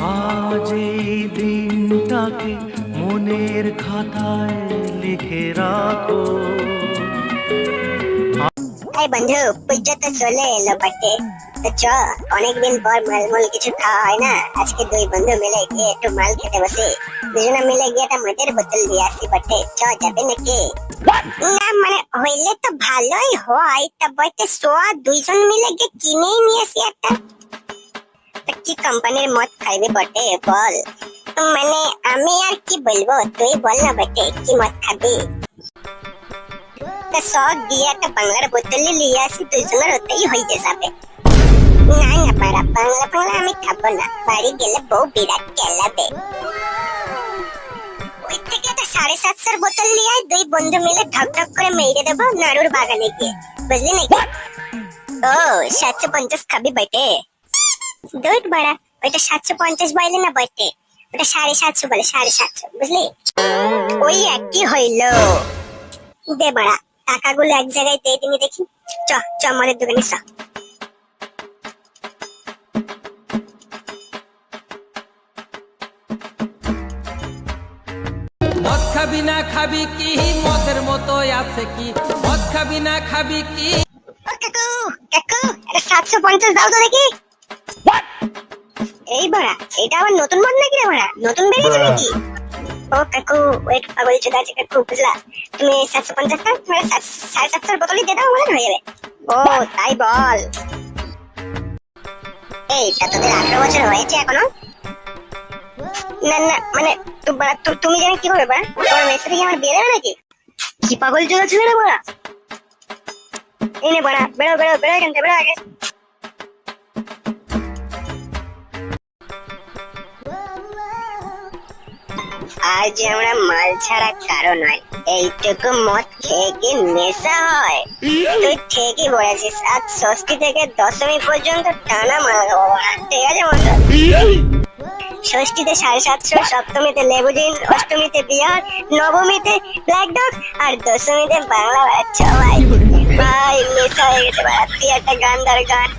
আজ এই দিনটাকে মনের খাতায় লিখে রাখো। এই বন্ধু, পুজো তো চলে এলো বটে, তো চ অনেকদিন পর মালমূল কিছু খাওয়া হয় না। আজকে দুই বন্ধু মিলে গিয়ে একটু মাল খেতে বসে, দুজনে মিলে গিয়ে একটা মদের বোতল দিয়ে আসি বটে। চ, যাবে নাকি? না মানে হইলে তো ভালোই হয়, তা বটে দুইজন মিলে গিয়ে কিনেই নিয়ে আসি একটা। কি কোম্পানির মদ খাইবে বটে বল? মানে আমি আর কি বলবো, তুই বল না বটে, কি মদ খাবি? শখ দিয়ে একটা বাংলার বোতল নিয়ে আসি, দুজনের ওতেই হয়ে যাবে। না না পারা, বাংলা বাংলা আমি খাবো না, বাড়ি গেলে বউ বিরাট কেলাবে। ওই থেকে একটা 750 বোতল নিয়ে আয়, দুই বন্ধু মিলে ঢক ঢক করে মেরে দেবো নাড়ুর বাগানে গিয়ে, বুঝলি নাকি? ও 750 খাবি বটে? দুধ বড়া, ওইটা 750 বলে না বটে, ওটা 750 বলে, 750, বুঝলি? ওই একই হইলো। দে বড়া, টাকাগুলো এক জায়গায় দিয়ে দিনি দেখি। চ চ মদের দোকানে চ। মদ খাবি না খাবি কি, মদের মতো আছে কি? মদ খাবি না খাবি কি? ও কাকু, কাকু, এটা 750 দাও তো দেখি। এই বড়া, এটা আবার নতুন মদ নাকি রে বড়া? নতুন বেরিয়েছে নাকি? ও কাকু, ওই পাগল চোদা আছে কাকু, বুঝলা? তুমি 750 টা, তুমি 750 বোতলই দিয়ে দাও, আমাদের হয়ে যাবে। ও তাই বল। এই তা তোদের 18 বছর হয়েছে এখনো? না না মানে তুমি জানি কি হবে বড়া? তোমার মেয়ের সাথে কি আমার বিয়ে দেবে নাকি? কি পাগল চোদা ছিল রে বড়া? এই নে বড়া, বেরো বেরো বেরো এখান থেকে, বেরো আগে। আজ আমরা মাল ছাড়া কারো নয়, এইটুকু মদ খেয়ে কি নেশা হয়? তুই ঠিকই বলেছিস, আজ ষষ্ঠী থেকে দশমী পর্যন্ত টানা মাল খাবো, ঠিক আছে মতো? ষষ্ঠীতে 750, সপ্তমীতে লেবুজিন, অষ্টমীতে বিয়ার, নবমীতে ব্ল্যাক ডগ, আর দশমীতে বাংলা বাচ্চা। ভাই ভাই নেশা হয়ে গেছে ভাই, তুই একটা গান ধর গান।